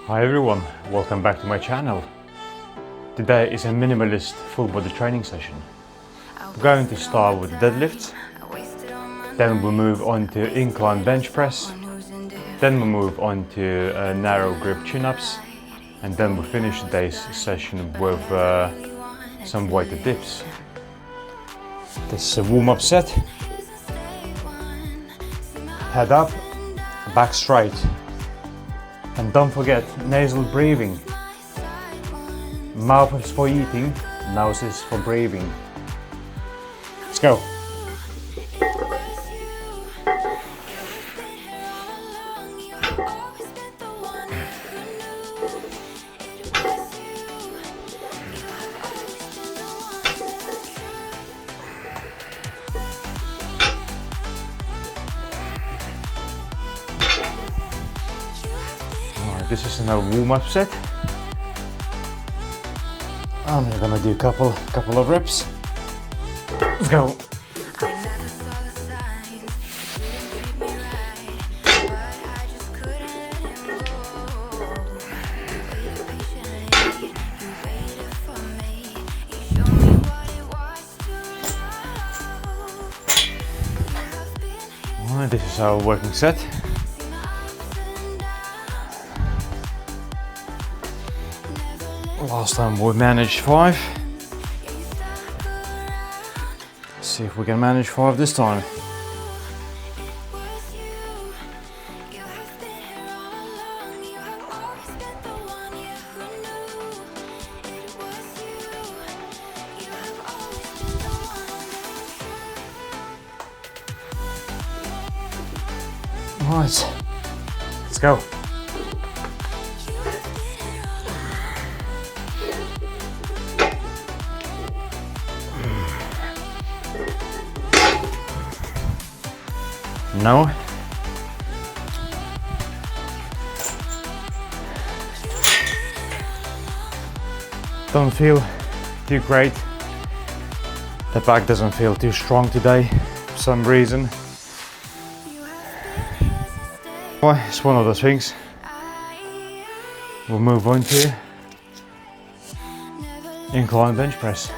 Hi everyone, welcome back to my channel. Today is a minimalist full body training session. We're going to start with deadlifts, then we'll move on to incline bench press, then we'll move on to narrow grip chin-ups, and then we'll finish today's session with some weighted dips. This is a warm-up set. Head up, back straight. And don't forget, nasal breathing. Mouth is for eating, nose is for breathing. Let's go. This is another warm-up set. I'm gonna do a couple of reps. Let's go. Alright, this is our working set. Last time we managed 5. Let's see if we can manage 5 this time. Right, let's go. No. Don't feel too great. The back doesn't feel too strong today for some reason. Well, it's one of those things. We'll move on to incline bench press.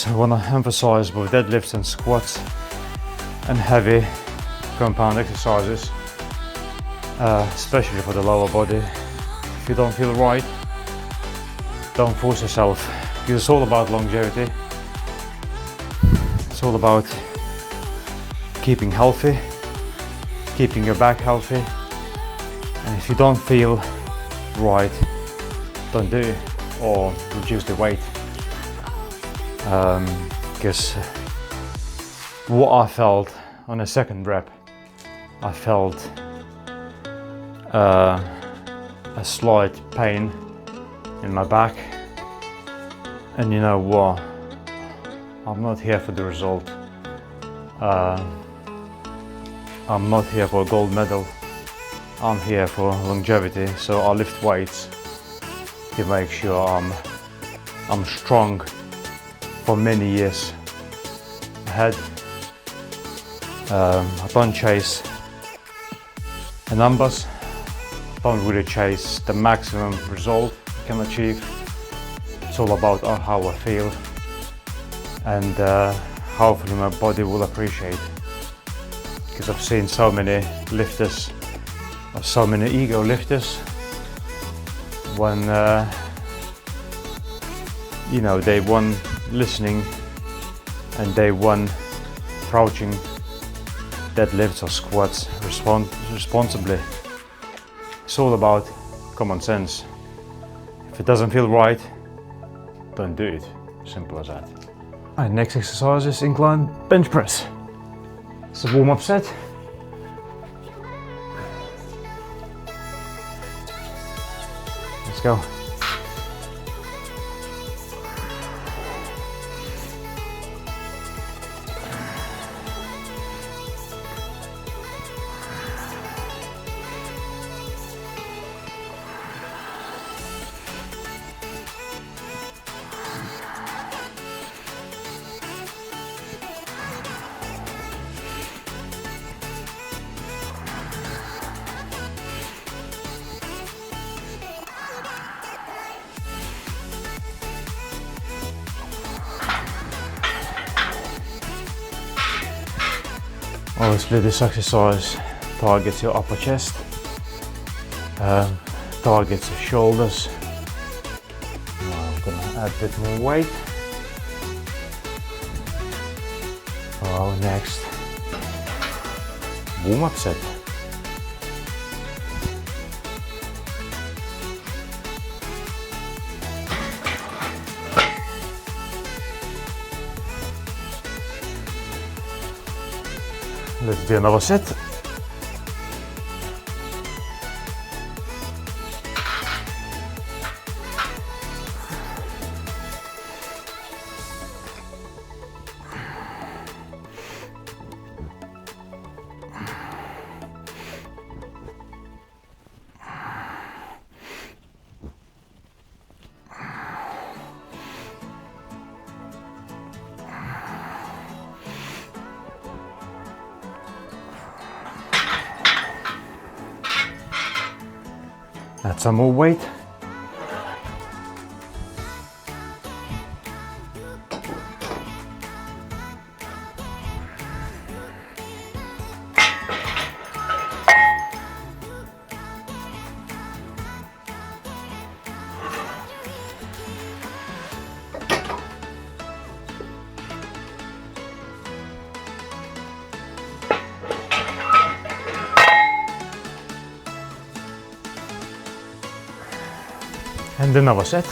I want to emphasize with deadlifts and squats and heavy compound exercises, especially for the lower body. If you don't feel right, don't force yourself, because it's all about longevity. It's all about keeping healthy, keeping your back healthy, and if you don't feel right, don't do it or reduce the weight. Because what I felt on the second rep, I felt a slight pain in my back, and you know what, I'm not here for the result. I'm not here for a gold medal, I'm here for longevity, so I lift weights to make sure I'm strong for many years ahead. I don't chase the numbers, don't really chase the maximum result I can achieve. It's all about how I feel, and hopefully my body will appreciate. Because I've seen so many lifters, or so many ego lifters, when you know, they won listening and they won approaching deadlifts or squats responsibly. It's all about common sense. If it doesn't feel right, don't do it. Simple as that. Alright, next exercise is incline bench press. It's a warm-up set. Let's go. Obviously this exercise targets your upper chest, targets your shoulders. Now I'm gonna add a bit more weight. For our next warm-up set. Let's do another set. Add some more weight. And another set.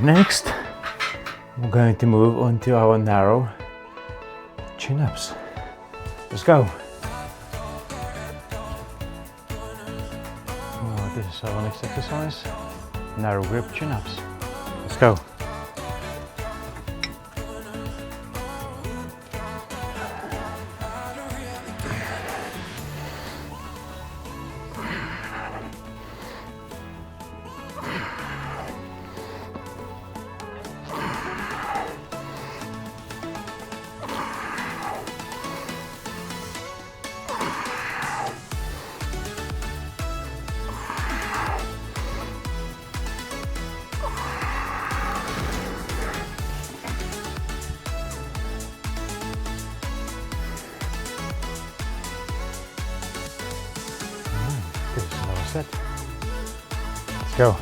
Next, we're going to move on to our narrow chin-ups. Let's go. Oh, this is our next exercise. Narrow grip chin-ups. Let's go. This is another set. Let's go.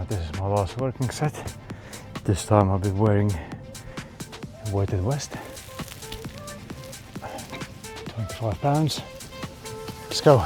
This is my last working set. This time I'll be wearing a weighted vest. 25 pounds. Let's go.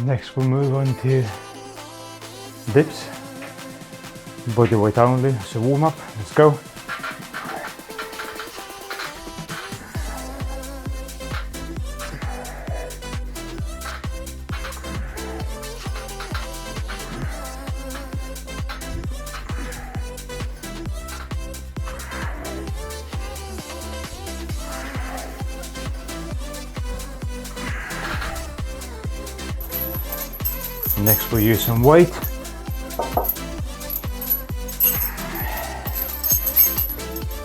Next we'll move on to dips, body weight only, so warm up, let's go. Next we use some weight.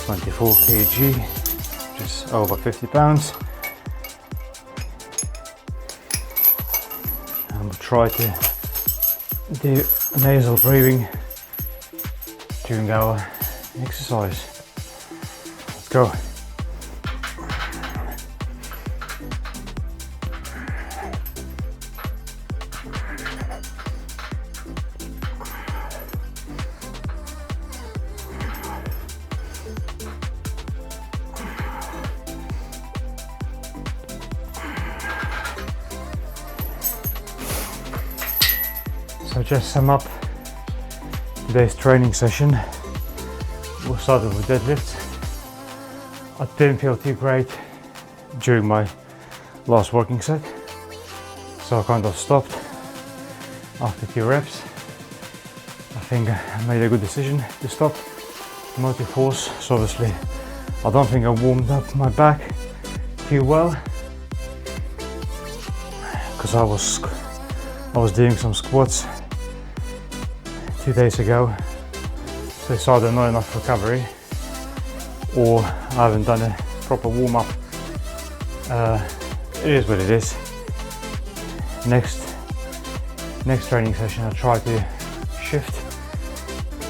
(24 kg, just over 50 pounds. And we'll try to do nasal breathing during our exercise. Let's go. So just sum up today's training session. We'll start with deadlifts. I didn't feel too great during my last working set, so I kind of stopped after 2 reps. I think I made a good decision to stop, not to force. So obviously I don't think I warmed up my back too well, because I was doing some squats 2 days ago, so it's either not enough recovery or I haven't done a proper warm-up. It is what it is. Next training session I'll try to shift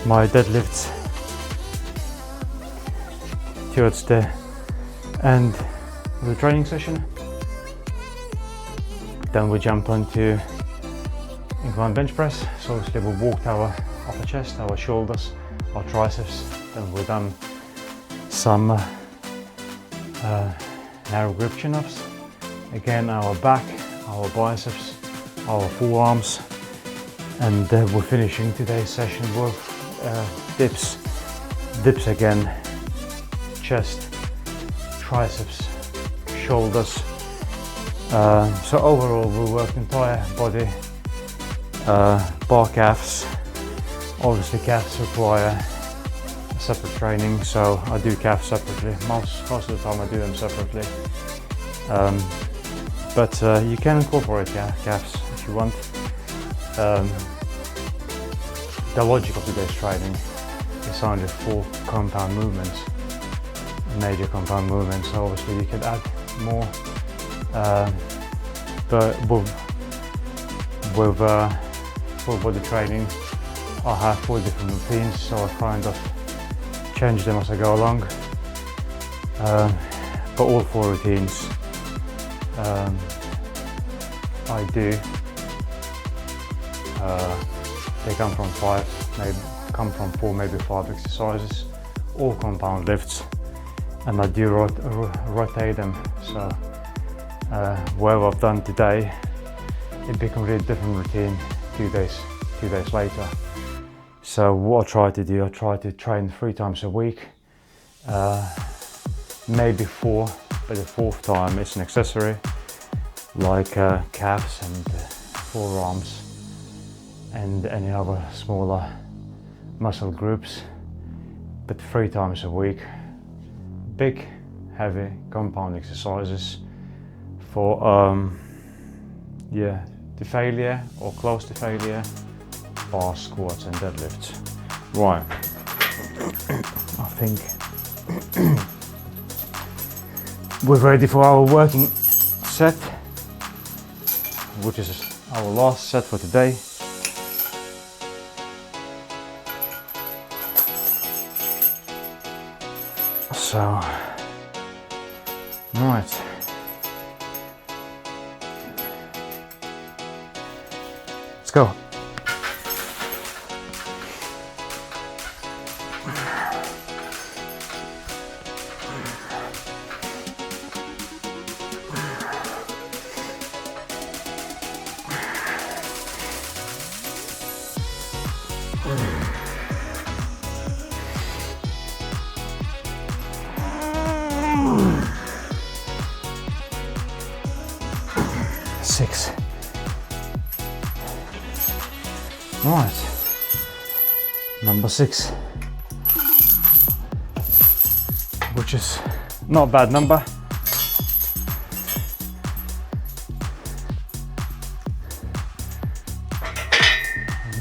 my deadlifts towards the end of the training session. Then we jump onto incline bench press. So obviously we walked our upper chest, our shoulders, our triceps. Then we've done some narrow grip chin-ups. Again, our back, our biceps, our forearms, and we're finishing today's session with dips again, chest, triceps, shoulders. So overall we worked entire body, bar calves. Obviously calves require separate training, so I do calves separately. Most of the time I do them separately. But you can incorporate calves if you want. The logic of today's training is only 4 compound movements, major compound movements, so obviously you can add more. But with full body training I have 4 different routines, so I kind of change them as I go along. But all 4 routines I do, they come from 4, maybe 5 exercises, all compound lifts, and I do rotate them. So whatever I've done today, it becomes a different routine 2 days later. So what I try to do, I try to train 3 times a week, maybe 4, but the 4th time it's an accessory, like calves and forearms and any other smaller muscle groups. But 3 times a week, big, heavy compound exercises for to failure or close to failure, bar, squats and deadlifts. Right, I think we're ready for our working set, which is our last set for today. So, right. Let's go. Six. Right, number 6, which is not a bad number.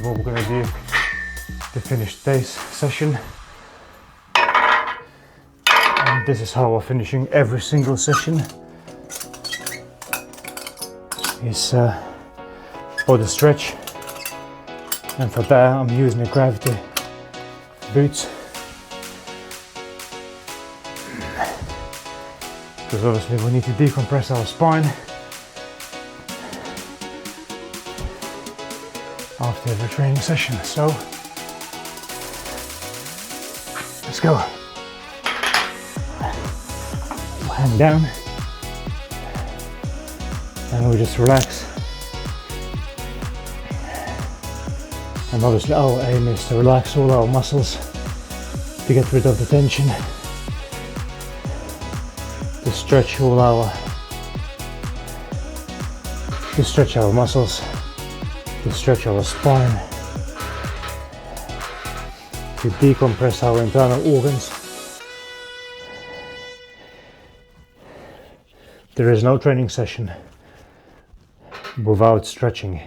what we're gonna do to finish today's session. And this is how I'm finishing every single session. Is body stretch, and for that I'm using the gravity boots, because obviously we need to decompress our spine after every training session. So let's go. Hand down, and we just relax. And obviously our aim is to relax all our muscles, to get rid of the tension, to stretch all our, muscles, to stretch our spine, to decompress our internal organs. There is no training session without stretching.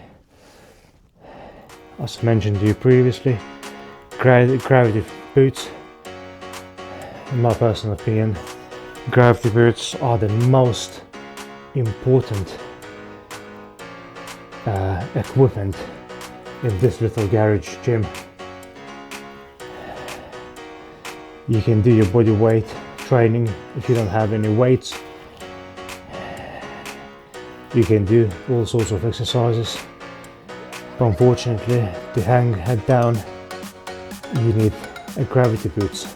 As mentioned to you previously, gravity boots, in my personal opinion, gravity boots are the most important equipment in this little garage gym. You can do your body weight training if you don't have any weights. You can do all sorts of exercises, but unfortunately to hang head down you need a gravity boots,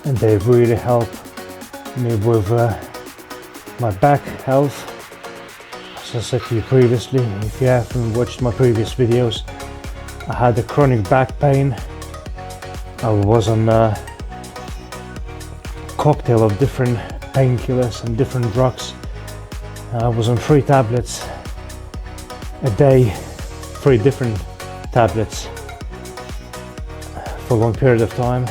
and they really help me with my back health. As I said to you previously, if you haven't watched my previous videos, I had a chronic back pain. I was on a cocktail of different painkillers and different drugs. I was on 3 tablets a day, 3 different tablets for a long period of time,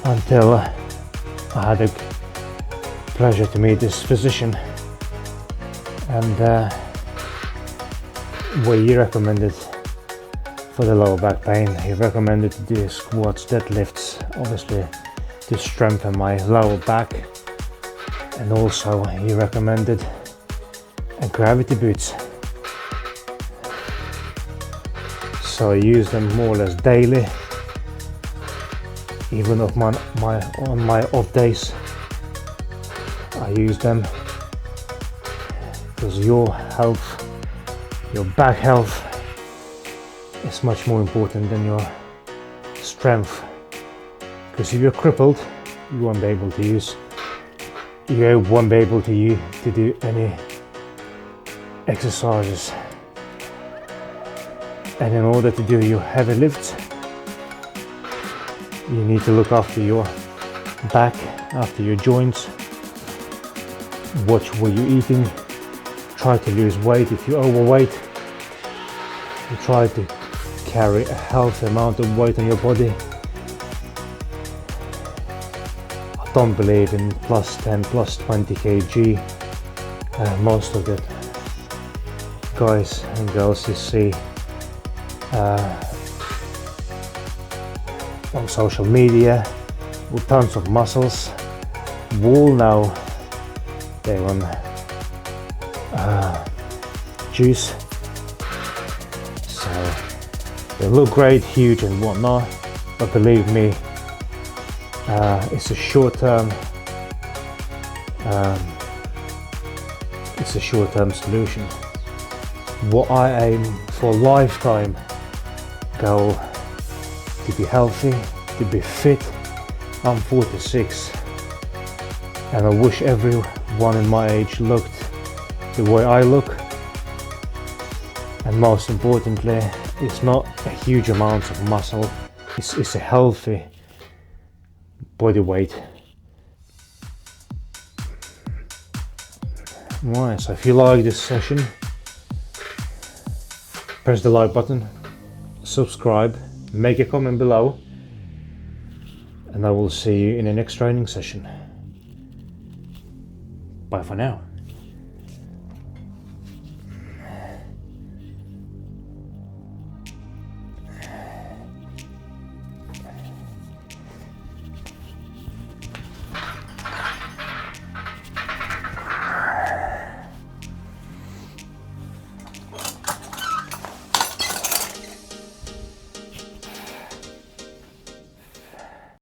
until I had the pleasure to meet this physician, and what he recommended for the lower back pain, he recommended to do squats, deadlifts, obviously to strengthen my lower back, and also he recommended a gravity boots. So I use them more or less daily, even on my off days. I use them because your health, your back health is much more important than your strength. Because if you're crippled, you won't be able to do any exercises. And in order to do your heavy lifts, you need to look after your back, after your joints. Watch what you're eating. Try to lose weight. If you're overweight, you try to carry a healthy amount of weight on your body. I don't believe in plus 10, plus 20 kg. Most of the guys and girls you see on social media with tons of muscles, all now they're on juice, so they look great, huge and whatnot, but believe me, it's a short-term solution. What I aim for, lifetime goal, to be healthy, to be fit. I'm 46, and I wish everyone in my age looked the way I look. And most importantly, it's not a huge amount of muscle, it's a healthy body weight. Right, so if you like this session, press the like button, subscribe, make a comment below, and I will see you in the next training session. Bye for now.